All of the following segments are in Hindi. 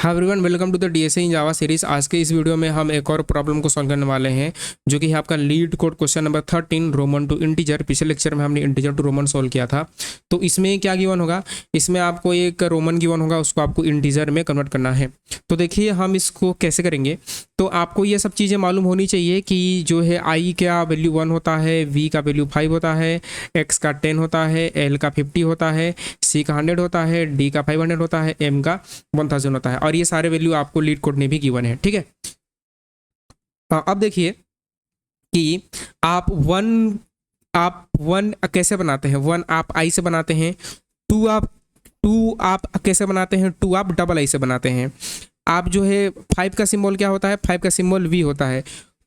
Hi everyone, welcome to the DSA in Java series. आज के इस वीडियो में हम एक और प्रॉब्लम को सॉल्व करने वाले हैं, जो कि है आपका LeetCode question number 13 Roman to integer. पिछले लेक्चर में हमने इंटीजर टू रोमन सॉल्व किया था। तो इसमें क्या गिवन होगा, इसमें आपको एक रोमन गिवन होगा, उसको आपको इंटीजर में कन्वर्ट करना है। तो देखिए हम इसको कैसे करेंगे। तो आपको ये सब चीज़ें मालूम होनी चाहिए कि जो है आई का वैल्यू 1 होता है, वी का वैल्यू 5 होता है, एक्स का 10 होता है, एल का 50 होता है, सी का 100 होता है, डी का 500 होता है, एम का 1000 होता है। और ये सारे वैल्यू आपको लीड कोड में भी गिवन है, ठीक है। अब देखिए कि आप वन कैसे बनाते हैं। 1 आप आई से बनाते हैं, 2 आप कैसे बनाते हैं, 2 आप डबल आई से बनाते हैं। आप जो है 5 का सिंबल क्या होता है, 5 का सिंबल वी होता है।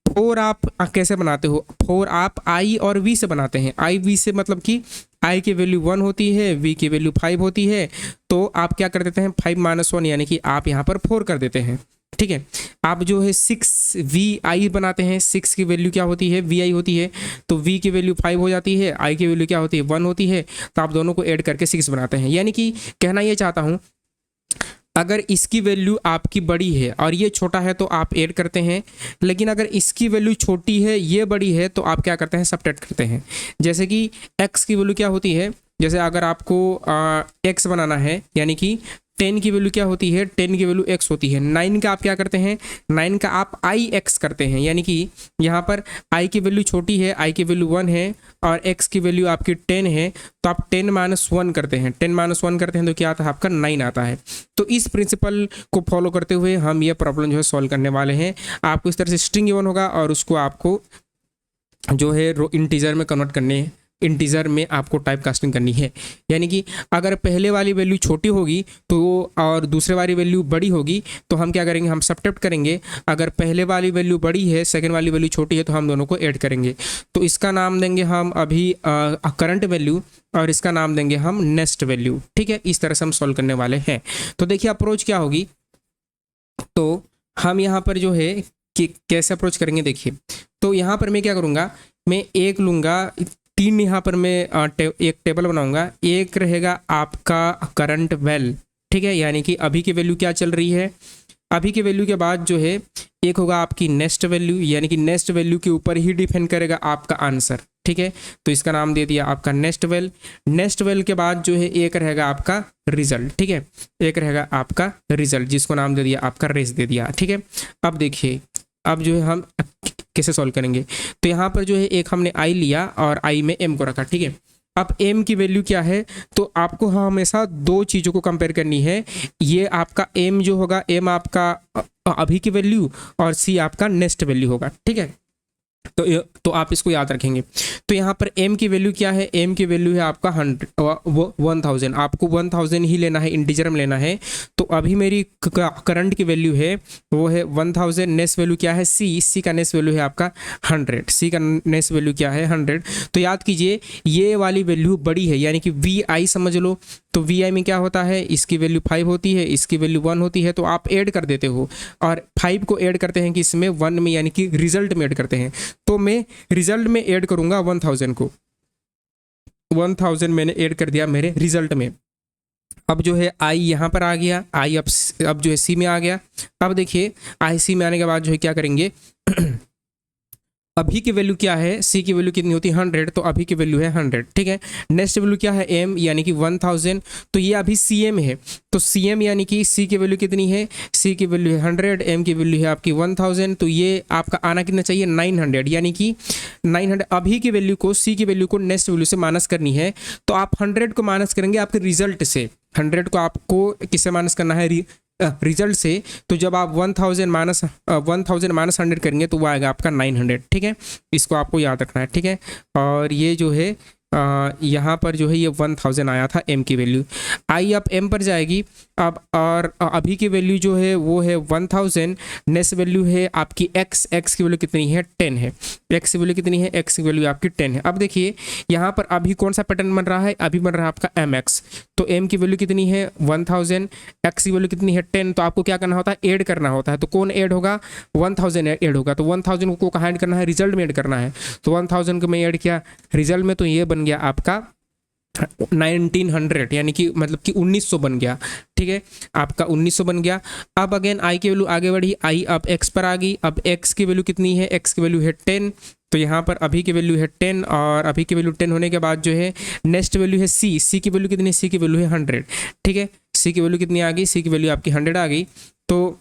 4 आप कैसे बनाते हो, 4 आप आई और वी से बनाते हैं। आई वी से मतलब कि आई की वैल्यू 1 होती है, वी की वैल्यू 5 होती है। तो आप क्या कर देते हैं, 5 - 1 यानी कि आप यहाँ पर 4 कर देते हैं, ठीक है। आप जो है 6 वी आई बनाते हैं। 6 की वैल्यू क्या होती है, वी आई होती है। तो वी की वैल्यू 5 हो जाती है, आई की वैल्यू क्या होती है, 1 होती है। तो आप दोनों को ऐड करके 6 बनाते हैं। यानी कि कहना ये चाहता हूँ, अगर इसकी वैल्यू आपकी बड़ी है और ये छोटा है तो आप ऐड करते हैं, लेकिन अगर इसकी वैल्यू छोटी है, ये बड़ी है, तो आप क्या करते हैं, सब्ट्रैक्ट करते हैं। जैसे कि x की वैल्यू क्या होती है, जैसे अगर आपको x बनाना है, यानी कि 10 की वैल्यू क्या होती है, 10 की वैल्यू x होती है। 9 का आप क्या करते हैं, 9 का आप आई एक्स करते हैं। यानी कि यहाँ पर i की वैल्यू छोटी है, i की वैल्यू 1 है और x की वैल्यू आपकी 10 है, तो आप 10 - 1 करते हैं। 10 - 1 करते हैं तो क्या आता है, आपका 9 आता है। तो इस प्रिंसिपल को फॉलो करते हुए हम ये प्रॉब्लम जो है सॉल्व करने वाले हैं। आपको इस तरह से स्ट्रिंग गिवन होगा और उसको आपको जो है इंटीजर में कन्वर्ट करने, इंटीजर में आपको टाइप कास्टिंग करनी है। यानी कि अगर पहले वाली वैल्यू छोटी होगी तो और दूसरे वाली वैल्यू बड़ी होगी, तो हम क्या करेंगे, हम सब्ट्रैक्ट करेंगे। अगर पहले वाली वैल्यू बड़ी है, सेकंड वाली वैल्यू छोटी है, तो हम दोनों को ऐड करेंगे। तो इसका नाम देंगे हम अभी करंट वैल्यू और इसका नाम देंगे हम नेक्स्ट वैल्यू, ठीक है। इस तरह से हम सॉल्व करने वाले हैं। तो देखिए अप्रोच क्या होगी, तो हम यहाँ पर जो है कि कैसे अप्रोच करेंगे, देखिए। तो यहाँ पर मैं क्या करूँगा, मैं एक लूँगा, 3 यहाँ पर मैं एक टेबल बनाऊंगा। एक रहेगा आपका करंट वैल, ठीक है, यानी कि अभी की वैल्यू क्या चल रही है। अभी की वैल्यू के बाद जो है एक होगा आपकी नेक्स्ट वैल्यू, यानी कि नेक्स्ट वैल्यू के ऊपर ही डिपेंड करेगा आपका आंसर, ठीक है। तो इसका नाम दे दिया आपका नेक्स्ट वैल। नेक्स्ट वैल के बाद जो है एक रहेगा आपका रिजल्ट, ठीक है। एक रहेगा आपका रिजल्ट, जिसको नाम दे दिया आपका रेस दे दिया, ठीक है। अब देखिए, अब जो है हम कैसे सॉल्व करेंगे। तो यहाँ पर जो है एक हमने आई लिया और आई में एम को रखा, ठीक है। अब एम की वैल्यू क्या है, तो आपको हमेशा 2 चीज़ों को कंपेयर करनी है। ये आपका एम जो होगा, एम आपका अभी की वैल्यू और सी आपका नेक्स्ट वैल्यू होगा, ठीक है। तो आप इसको याद रखेंगे। तो यहाँ पर m की वैल्यू क्या है, m की वैल्यू है आपका 1000। आपको 1000 ही लेना है, इंटीजर में लेना है। तो अभी मेरी करंट की वैल्यू है वो है 1000। नेक्स्ट वैल्यू क्या है, सी का नेक्स्ट वैल्यू है आपका 100। सी का नेक्स्ट वैल्यू क्या है, 100। तो याद कीजिए ये वाली वैल्यू बड़ी है, यानी कि वी आई समझ लो। तो वी आई में क्या होता है, इसकी वैल्यू 5 होती है, इसकी वैल्यू 1 होती है। तो आप ऐड कर देते हो और 5 को ऐड करते हैं कि इसमें 1 में, यानी कि रिजल्ट में ऐड करते हैं। तो मैं रिजल्ट में ऐड करूंगा 1000 को। 1000 मैंने ऐड कर दिया मेरे रिजल्ट में। अब जो है आई यहाँ पर आ गया, आई अब जो है सी में आ गया। अब देखिए आई सी में आने के बाद जो है क्या करेंगे अभी की वैल्यू क्या है, सी की वैल्यू कितनी होती है, 100। तो अभी की वैल्यू है 100, ठीक है। नेक्स्ट वैल्यू क्या है, एम, यानी कि 1000। तो ये अभी सी एम है। तो सी एम यानी कि सी की वैल्यू कितनी है, सी की वैल्यू है 100, एम की वैल्यू है आपकी 1000। तो ये आपका आना कितना चाहिए, 900, यानी कि 900। अभी की वैल्यू को, सी की वैल्यू को नेक्स्ट वैल्यू से माइनस करनी है। तो आप 100 को माइनस करेंगे आपके रिजल्ट से। 100 को आपको किससे माइनस करना है, रिजल्ट से। तो जब आप 1000 माइनस 100 करेंगे तो वो आएगा आपका 900, ठीक है। इसको आपको याद रखना है, ठीक है। और ये जो है यहाँ पर जो है ये 1000 आया था एम की वैल्यू। आई अब एम पर जाएगी अब, और अभी की वैल्यू जो है वो है 1000। नेक्स्ट वैल्यू है आपकी एक्स की वैल्यू कितनी है, 10 है। एक्स की वैल्यू कितनी है, एक्स की वैल्यू आपकी 10 है। अब देखिए यहाँ पर अभी कौन सा पैटर्न बन रहा है, अभी बन रहा है आपका एम एक्स। तो एम की वैल्यू कितनी है 1000, एक्स की वैल्यू कितनी है 10। तो आपको क्या करना होता है, ऐड करना होता है। तो कौन ऐड होगा, 1000 ऐड होगा। तो 1000 को कहाँ ऐड करना है, रिजल्ट में ऐड करना है। तो 1000 को मैं ऐड किया रिजल्ट में, तो ये बन गया आपका 1900 यानी कि मतलब कि 1900 बन गया। ठीक है, आपका 1900 बन गया। अब अगेन आई की वैल्यू आगे बढ़ी, आई अब एक्स पर आ गई। अब एक्स की वैल्यू कितनी है, एक्स की वैल्यू है 10, तो यहाँ पर अभी की वैल्यू है 10, और अभी की वैल्यू 10 होने के बाद जो है नेक्स्ट वैल्यू है सी। सी की वैल्यू कितनी है, सी की वैल्यू है 100। ठीक है, सी की वैल्यू कितनी आ गई, सी की वैल्यू आपकी 100 आ गई। तो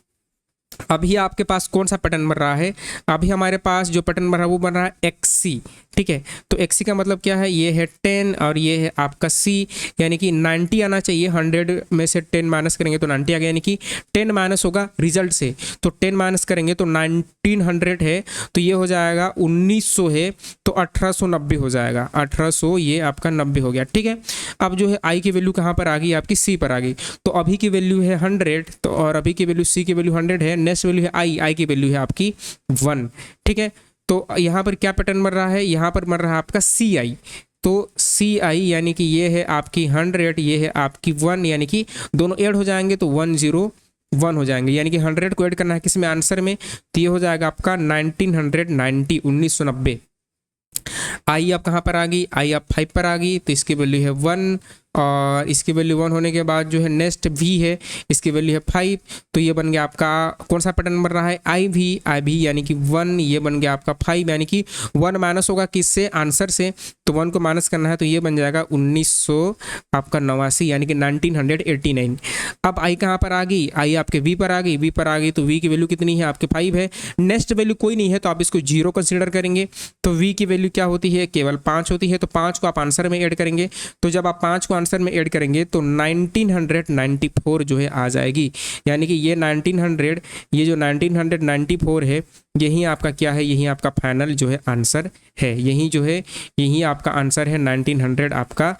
अभी आपके पास कौन सा पैटर्न बन रहा है, अभी हमारे पास जो पैटर्न बन रहा है वो बन रहा है एक्स सी। ठीक है, तो एक्स सी का मतलब क्या है, ये है 10 और ये है आपका सी, यानी कि 90 आना चाहिए। 100 में से 10 माइनस करेंगे तो 90 आ गया, यानी कि 10 माइनस होगा रिजल्ट से, तो 10 माइनस करेंगे तो 1900 है, तो ये हो जाएगा 1900 है, तो 1890 हो जाएगा। 1800 ये आपका 90 हो गया। ठीक है, अब जो है आई की वैल्यू कहाँ पर आ गई, आपकी सी पर आ गई। तो अभी की वैल्यू है 100, तो और अभी की वैल्यू सी की वैल्यू 100 है। नेक्स्ट वैल्यू है आई, आई की वैल्यू है आपकी 1। ठीक है, तो यहाँ पर क्या पैटर्न बन रहा है, यहाँ पर बन रहा है आपका सी आई। तो सी आई यानी कि ये है आपकी 100, ये है आपकी 1, यानी कि दोनों ऐड हो जाएंगे तो 101 हो जाएंगे, यानी कि 100 को ऐड करना है किसमें, आंसर में, तो ये हो जाएगा आपका 1990, 1990। आई अब कहाँ पर आ गई, आई अब 5 पर आ गई, तो इसकी वैल्यू है 1, और इसकी वैल्यू 1 होने के बाद जो है नेक्स्ट वी है, इसकी वैल्यू है 5, तो ये बन गया आपका कौन सा पैटर्न बन रहा है, आई भी यानी कि 1, ये बन गया आपका 5, यानी कि 1 माइनस होगा किससे, आंसर से, तो 1 को माइनस करना है, तो ये बन जाएगा 1900 आपका 89, यानी कि 1989। अब आई कहाँ पर आ गई, आई आपके वी पर आ गई, वी पर आ गई, तो वी की वैल्यू कितनी है आपके 5 है। नेक्स्ट वैल्यू कोई नहीं है तो आप इसको 0 कंसिडर करेंगे, तो वी की वैल्यू क्या होती है, केवल 5 होती है, तो 5 को आप आंसर में ऐड करेंगे। तो जब आप 5 को आंसर में ऐड करेंगे तो 1994 जो है आ जाएगी, यानी कि ये 1900, ये जो 1994 है, यही आपका क्या है, यही आपका फाइनल जो है आंसर है, यही जो है यही आपका आंसर है, 1900 आपका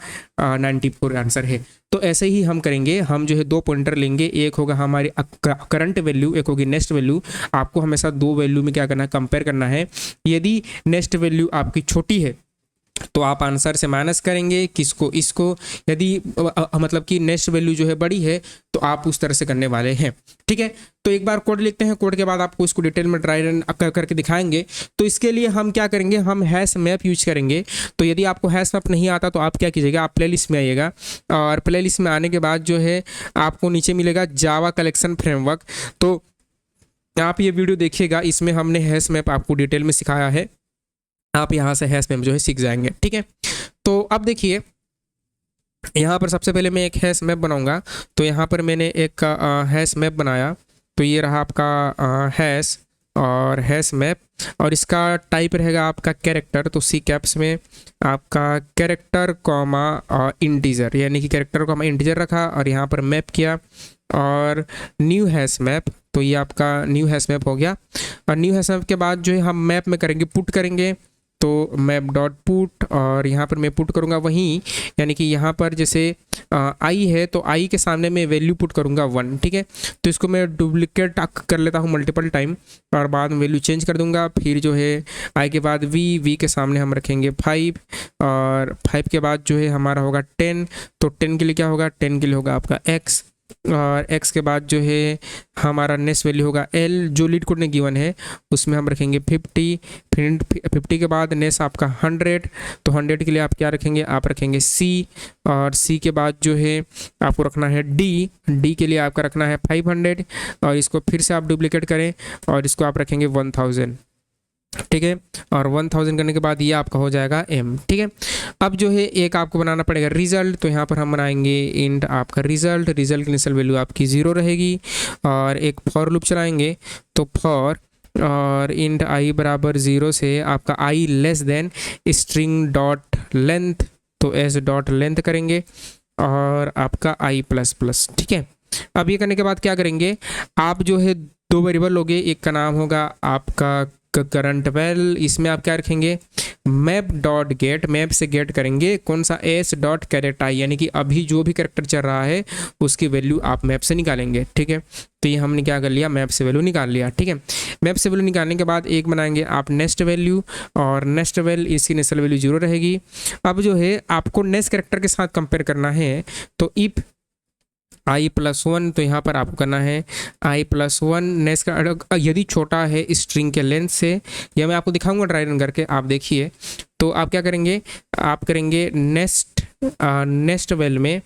94 आंसर है। तो ऐसे ही हम करेंगे, हम जो है 2 पॉइंटर लेंगे, एक होगा हमारी करंट वैल्यू, एक होगी नेक्स्ट वैल्यू। आपको हमेशा 2 वैल्यू में क्या करना है, कंपेयर करना है। यदि नेक्स्ट वैल्यू आपकी छोटी है तो आप आंसर से माइनस करेंगे किसको, इसको। यदि मतलब कि नेक्स्ट वैल्यू जो है बड़ी है तो आप उस तरह से करने वाले हैं। ठीक है, तो एक बार कोड लिखते हैं, कोड के बाद आपको इसको डिटेल में ड्राई रन करके दिखाएंगे। तो इसके लिए हम क्या करेंगे, हम हैश मैप यूज करेंगे। तो यदि आपको हैश मैप नहीं आता तो आप क्या कीजिएगा, आप प्लेलिस्ट में आइएगा, और प्लेलिस्ट में आने के बाद जो है आपको नीचे मिलेगा जावा कलेक्शन फ्रेमवर्क। तो आप ये वीडियो देखिएगा, इसमें हमने हैश मैप आपको डिटेल में सिखाया है, आप यहाँ से हैश मैप जो है सीख जाएंगे। ठीक है, तो अब देखिए यहाँ पर सबसे पहले मैं एक हैश मैप बनाऊंगा। तो यहाँ पर मैंने एक हैश मैप बनाया, तो ये रहा आपका हैश और हैश मैप, और इसका टाइप रहेगा आपका कैरेक्टर। तो सी कैप्स में आपका कैरेक्टर कॉमा इंटीजर, यानी कि कैरेक्टर कॉमा इंटीजर रखा, और यहाँ पर मैप किया और न्यू हैश मैप। तो ये आपका न्यू हैश मैप हो गया, और न्यू हैश मैप के बाद जो है हम मैप में करेंगे पुट करेंगे, तो मैप डॉट पुट, और यहाँ पर मैं पुट करूँगा वहीं, यानी कि यहाँ पर जैसे आई है तो आई के सामने मैं वैल्यू पुट करूँगा 1। ठीक है, तो इसको मैं डुप्लीकेट कर लेता हूँ मल्टीपल टाइम, और बाद में वैल्यू चेंज कर दूँगा। फिर जो है आई के बाद वी के सामने हम रखेंगे 5, और 5 के बाद जो है हमारा होगा 10, तो 10 के लिए क्या होगा, 10 के लिए होगा आपका x, और x के बाद जो है हमारा नेक्स्ट वैल्यू होगा l, जो लीड कोड ने गिवन है उसमें हम रखेंगे 50, फिर 50 के बाद नेक्स्ट आपका 100, तो 100 के लिए आप क्या रखेंगे, आप रखेंगे c, और c के बाद जो है आपको रखना है d के लिए आपका रखना है 500, और इसको फिर से आप डुप्लीकेट करें और इसको आप रखेंगे 1000। ठीक है, और 1000 करने के बाद ये आपका हो जाएगा m। ठीक है, अब जो है एक आपको बनाना पड़ेगा रिजल्ट। तो यहाँ पर हम बनाएंगे इंट आपका रिजल्ट की इनिशियल वैल्यू आपकी 0 रहेगी, और एक फॉर लूप चलाएंगे। तो फॉर और इंट आई बराबर 0 से आपका i less than string dot length, तो एस डॉट लेंथ करेंगे, और आपका आई प्लस प्लस। ठीक है, अब ये करने के बाद क्या करेंगे, आप जो है 2 वेरिएबल लोगे, एक का नाम होगा आपका करंट वेल, इसमें आप क्या रखेंगे, मैप डॉट गेट, मैप से गेट करेंगे कौन सा, एस डॉट कैरेक्टर आई, यानी कि अभी जो भी कैरेक्टर चल रहा है उसकी वैल्यू आप मैप से निकालेंगे। ठीक है, तो ये हमने क्या कर लिया, मैप से वैल्यू निकाल लिया। ठीक है, मैप से वैल्यू निकालने के बाद एक बनाएंगे आप नेक्स्ट वैल्यू, और नेक्स्ट वैल इसकी इनिशियल वैल्यू 0 रहेगी। अब जो है आपको नेक्स्ट कैरेक्टर के साथ कंपेयर करना है, तो इफ i+1, तो यहाँ पर आपको करना है i+1 नेक्स्ट का, यदि छोटा है स्ट्रिंग के लेंथ से, यह मैं आपको दिखाऊंगा ड्राई रन करके, आप देखिए। तो आप क्या करेंगे, आप करेंगे नेक्स्ट वेल में,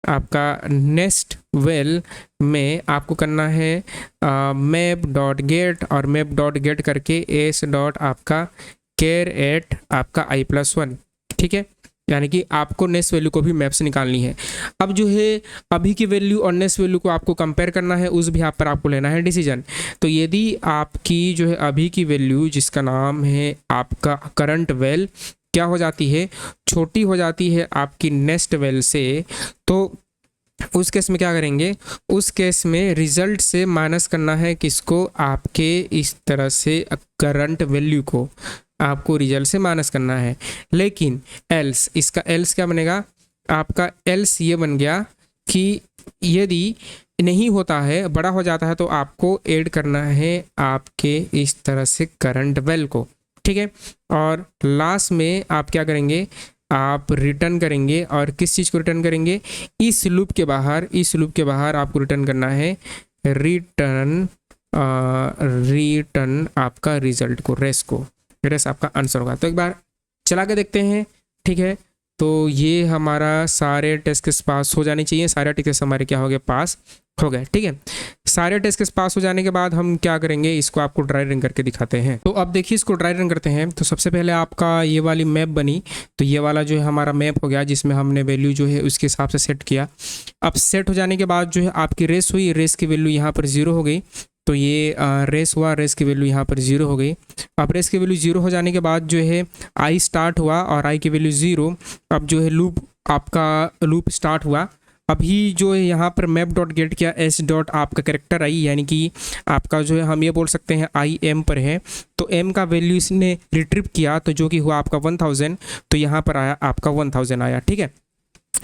आपका नेक्स्ट वेल में आपको करना है मैप डॉट गेट, और मैप डॉट गेट करके एस डॉट आपका केयर एट आपका i+1, ठीक है। यानी कि आपको नेक्स्ट वैल्यू को भी मैप से निकालनी है। अब जो है अभी की वैल्यू और नेक्स्ट वैल्यू को आपको कंपेयर करना है, उस भी आप पर आपको लेना है डिसीजन। तो यदि आपकी जो है अभी की वैल्यू जिसका नाम है आपका करंट वैल क्या हो जाती है, छोटी हो जाती है आपकी नेक्स्ट वैल से, तो उस केस में क्या करेंगे, उस केस में रिजल्ट से माइनस करना है किसको, आपके इस तरह से करंट वैल्यू को आपको रिजल्ट से माइनस करना है। लेकिन एल्स, इसका एल्स क्या बनेगा, आपका एल्स ये बन गया कि यदि नहीं होता है, बड़ा हो जाता है, तो आपको ऐड करना है आपके इस तरह से करंट वैल को, ठीक है। और लास्ट में आप क्या करेंगे, आप रिटर्न करेंगे, और किस चीज़ को रिटर्न करेंगे, इस लूप के बाहर आपको रिटर्न करना है रिटर्न आपका रिजल्ट को, रेस आपका आंसर होगा। तो एक बार चला के देखते हैं, ठीक है। तो ये हमारा सारे टेस्ट केस पास हो जाने चाहिए, सारे टेस्ट केस हमारे क्या हो गए, पास हो गए, ठीक है। सारे टेस्ट केस पास हो जाने के बाद हम क्या करेंगे, इसको आपको ड्राई रन करके दिखाते हैं। तो अब देखिए इसको ड्राई रन करते हैं। तो सबसे पहले आपका ये वाली मैप बनी, तो ये वाला जो है हमारा मैप हो गया, जिसमें हमने वैल्यू जो है उसके हिसाब से सेट किया। अब सेट हो जाने के बाद जो है आपकी रेस हुई, रेस की वैल्यू यहाँ पर 0 हो गई। तो ये रेस हुआ, रेस की वैल्यू यहाँ पर 0 हो गई। अब रेस की वैल्यू 0 हो जाने के बाद जो है आई स्टार्ट हुआ, और आई की वैल्यू 0। अब जो है लूप स्टार्ट हुआ। अभी जो है यहाँ पर मैप डॉट गेट किया, एस डॉट आपका कैरेक्टर आई, यानी कि आपका जो है हम ये बोल सकते हैं आई एम पर है, तो एम का वैल्यू इसने रिट्रीव किया, तो जो कि हुआ आपका 1000। तो यहाँ पर आया आपका 1000 आया, ठीक है।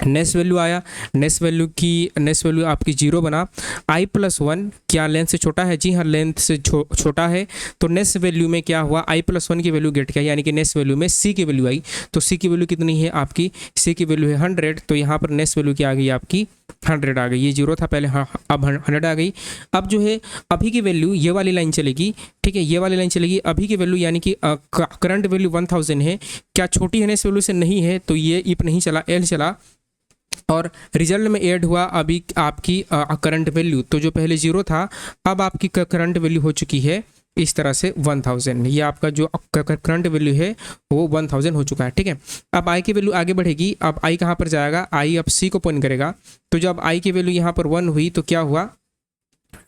नेक्स्ट वैल्यू आया, नेक्स्ट वैल्यू आपकी 0 बना। i+1 क्या लेंथ से छोटा है, जी हाँ लेंथ से छोटा है। तो नेक्स्ट वैल्यू में क्या हुआ, i+1 की वैल्यू गेट किया, यानी कि नेक्स्ट वैल्यू में c की वैल्यू आई। तो c की वैल्यू कितनी है आपकी, c की वैल्यू है 100। तो यहाँ पर नेक्स्ट वैल्यू क्या आ गई आपकी 100 आ गई, ये 0 था पहले, हाँ अब 100 आ गई। अब जो है अभी की वैल्यू ये वाली लाइन चलेगी, ठीक है, ये वाली लाइन चलेगी। अभी की वैल्यू यानी कि करंट वैल्यू 1000 है, क्या छोटी है नेक्स्ट वैल्यू से, नहीं है, तो ये इफ नहीं चला, एल चला, और रिजल्ट में ऐड हुआ अभी आपकी करंट वैल्यू। तो जो पहले 0 था, अब आपकी करंट वैल्यू हो चुकी है इस तरह से 1000। ये आपका जो करंट वैल्यू है वो 1000 हो चुका है, ठीक है। अब आई की वैल्यू आगे बढ़ेगी। अब आई कहाँ पर जाएगा, आई अब सी को पॉइंट करेगा। तो जब आई की वैल्यू यहाँ पर 1 हुई, तो क्या हुआ,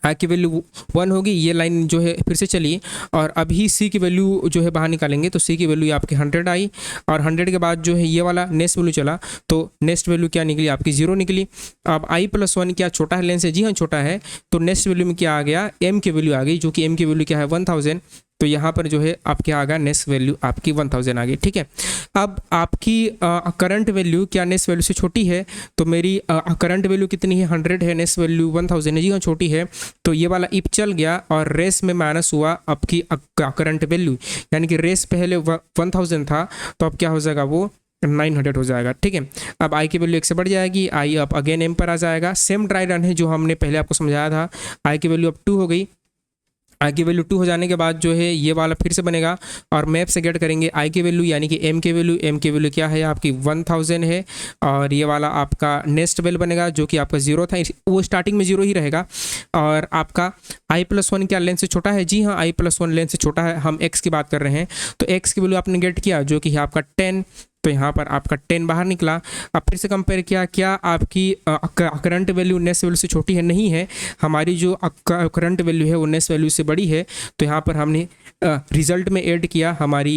आई की वैल्यू 1 होगी, ये लाइन जो है फिर से चली, और अभी सी की वैल्यू जो है बाहर निकालेंगे, तो सी की वैल्यू आपकी 100 आई, और 100 के बाद जो है ये वाला नेक्स्ट वैल्यू चला, तो नेक्स्ट वैल्यू क्या निकली आपकी 0 निकली। अब i+1 क्या छोटा है लेंथ से, जी हाँ छोटा है। तो नेक्स्ट वैल्यू में क्या आ गया, m की वैल्यू आ गई, जो कि m की वैल्यू क्या है 1000। तो यहाँ पर जो है आप क्या आ गया, नेक्स्ट वैल्यू आपकी 1000 आ गई, ठीक है। अब आपकी करंट वैल्यू क्या नेक्स्ट वैल्यू से छोटी है, तो मेरी करंट वैल्यू कितनी है 100 है, नेक्स्ट वैल्यू 1000 है, जी हाँ छोटी है। तो ये वाला इफ चल गया, और रेस में माइनस हुआ आपकी करंट वैल्यू, यानी कि रेस पहले 1000 था, तो अब क्या हो जाएगा, वो 900 हो जाएगा, ठीक है। अब आई की वैल्यू 1 से बढ़ जाएगी, आई अब अगेन एम पर आ जाएगा। सेम ड्राई रन है जो हमने पहले आपको समझाया था। आई की वैल्यू अब 2 हो गई, आई की वैल्यू 2 हो जाने के बाद जो है ये वाला फिर से बनेगा, और मैप से गेट करेंगे आई की वैल्यू, यानी कि एम की वैल्यू क्या है आपकी 1000 है, और ये वाला आपका नेक्स्ट वेल बनेगा, जो कि आपका 0 था, वो स्टार्टिंग में 0 ही रहेगा। और आपका i+1 क्या लेंथ से छोटा है, जी हाँ i+1 लेंथ से छोटा है, हम x की बात कर रहे हैं। तो x की वैल्यू आपने गेट किया, जो कि है आपका 10। तो यहाँ पर आपका 10 बाहर निकला। अब फिर से कंपेयर किया, क्या आपकी करंट वैल्यू नेक्स्ट वैल्यू से छोटी है, नहीं है, हमारी जो करंट वैल्यू है वो नेक्स्ट वैल्यू से बड़ी है। तो यहाँ पर हमने रिजल्ट में ऐड किया हमारी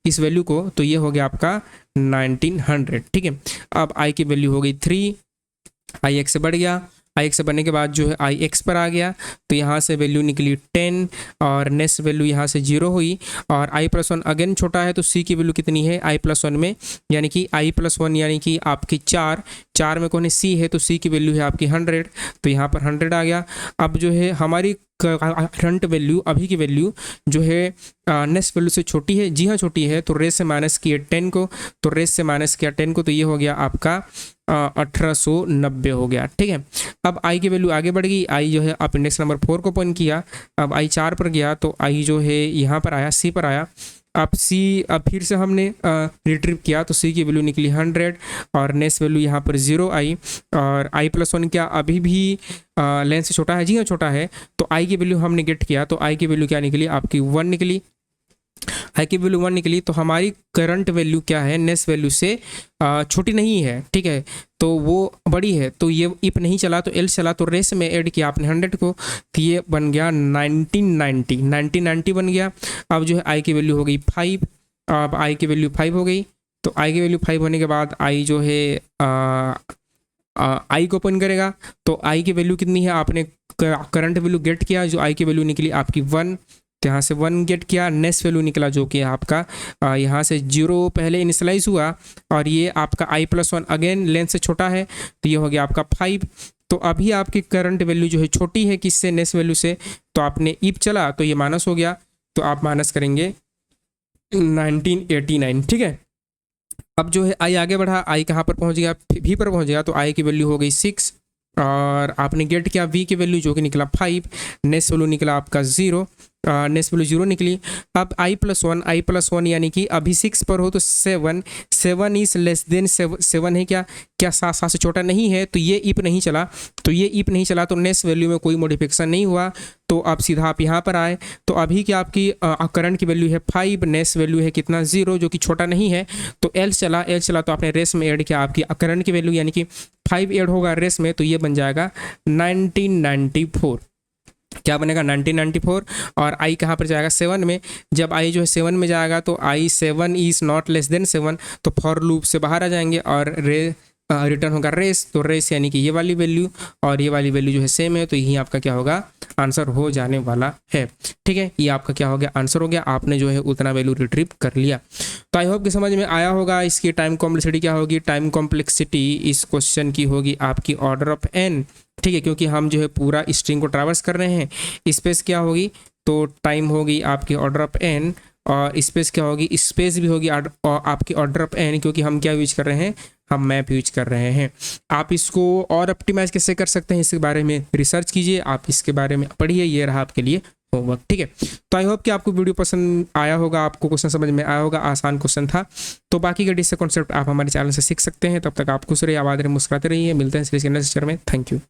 इस वैल्यू को, तो ये हो गया आपका 1900, ठीक है। अब आई की वैल्यू हो गई 3, आई एक्स से बढ़ गया, आई एक्स से बढ़ने के बाद जो है आई एक्स पर आ गया, तो यहाँ से वैल्यू निकली 10, और नेक्स्ट वैल्यू यहाँ से 0 हुई, और i+1 अगेन छोटा है, तो c की वैल्यू कितनी है i+1 में, यानी कि i+1 यानी कि आपकी 4 में कौन है, c है, तो c की वैल्यू है आपकी 100। तो यहाँ पर 100 आ गया। अब जो है हमारी करंट वैल्यू, अभी की वैल्यू जो है नेक्स्ट वैल्यू से छोटी है, जी हाँ छोटी है। तो रेस से माइनस किया 10 को, तो रेस से माइनस किया 10 को, तो ये हो गया आपका 1890 हो गया। ठीक है, अब आई की वैल्यू आगे बढ़ गई। आई जो है आप इंडेक्स नंबर 4 को पॉइंट किया, अब आई 4 पर गया तो आई जो है यहाँ पर आया, सी पर आया। अब सी, अब फिर से हमने रिट्रीव किया तो सी की वैल्यू निकली 100 और नेक्स्ट वैल्यू यहाँ पर 0 आई। और आई प्लस 1 क्या अभी भी लेंथ से छोटा है? जी हाँ छोटा है। तो आई की वैल्यू हमने गेट किया तो आई की वैल्यू क्या निकली आपकी 1 निकली। आई की वैल्यू 1 निकली तो हमारी करंट वैल्यू क्या है, नेक्स्ट वैल्यू से छोटी नहीं है। ठीक है, तो वो बड़ी है। तो ये इफ नहीं चला तो एल चला, तो रेस में ऐड किया आपने 100 को तो ये बन गया 1990 बन गया। अब जो है आई की वैल्यू हो गई 5। अब आई की वैल्यू 5 हो गई तो आई की वैल्यू 5 होने के बाद आई जो है आई को ओपन करेगा तो आई की वैल्यू कितनी है, आपने करंट वैल्यू गेट किया, जो आई की वैल्यू निकली आपकी 1, तो यहाँ से 1 गेट किया। नेक्स्ट वैल्यू निकला जो कि आपका यहाँ से 0 पहले इनिशलाइज हुआ और ये आपका आई प्लस 1 अगेन लेंथ से छोटा है तो ये हो गया आपका 5। तो अभी आपकी करंट वैल्यू जो है छोटी है किससे, नेक्स्ट वैल्यू से। तो आपने इफ चला तो ये माइनस हो गया, तो आप माइनस करेंगे 1989। ठीक है, अब जो है आई आगे बढ़ा, आई कहाँ पर पहुँच गया, भी पर पहुँच गया तो आई की वैल्यू हो गई 6 और आपने गेट किया वी की वैल्यू जो कि निकला 5। नेक्स्ट वैल्यू निकला आपका 0, नेक्स्ट वैल्यू 0 निकली। अब आई प्लस वन यानी कि अभी 6 पर हो तो 7 इज लेस देन 7 है क्या, 7 से छोटा नहीं है। तो ये इफ नहीं चला, तो नेक्स्ट वैल्यू में कोई मॉडिफिकेशन नहीं हुआ। तो अब सीधा आप यहाँ पर आए तो अभी क्या आपकी करंट की वैल्यू है 5, नेक्स्ट वैल्यू है कितना 0 जो कि छोटा नहीं है। तो एल चला तो आपने रेस में ऐड किया आपकी करंट की वैल्यू यानी कि 5 ऐड होगा रेस में तो ये बन जाएगा 1994। क्या बनेगा 1994 और आई कहाँ पर जाएगा 7 में। जब आई जो है 7 में जाएगा तो आई 7 इज़ नॉट लेस देन 7 तो फॉर लूप से बाहर आ जाएंगे और रिटर्न होगा रेस। तो रेस यानी कि ये वाली वैल्यू और ये वाली वैल्यू जो है सेम है तो यही आपका क्या होगा आंसर हो जाने वाला है। ठीक है, ये आपका क्या हो गया आंसर हो गया, आपने जो है उतना वैल्यू रिट्रीव कर लिया। तो आई होप कि समझ में आया होगा। इसकी टाइम कॉम्प्लेक्सिटी क्या होगी, टाइम कॉम्प्लेक्सिटी इस क्वेश्चन की होगी आपकी ऑर्डर ऑफ n। ठीक है, क्योंकि हम जो है पूरा स्ट्रिंग को ट्रैवर्स कर रहे हैं। स्पेस क्या होगी तो टाइम होगी आपकी ऑर्डर ऑफ n और स्पेस क्या होगी, स्पेस भी होगी आपकी ऑर्डर ऑफ n, क्योंकि हम क्या यूज कर रहे हैं, हम मैप यूज कर रहे हैं। आप इसको और ऑप्टिमाइज कैसे कर सकते हैं इसके बारे में रिसर्च कीजिए, आप इसके बारे में पढ़िए, ये रहा आपके लिए होमवर्क। ठीक है, तो आई होप कि आपको वीडियो पसंद आया होगा, आपको क्वेश्चन समझ में आया होगा, आसान क्वेश्चन था। तो बाकी के डिस्से कॉन्सेप्ट आप हमारे चैनल से सीख सकते हैं। तब तक आप खुश रहिए, आबाद रहिए, मुस्कुराते रहिए। मिलते हैं नेक्स्ट लेक्चर में। Thank you.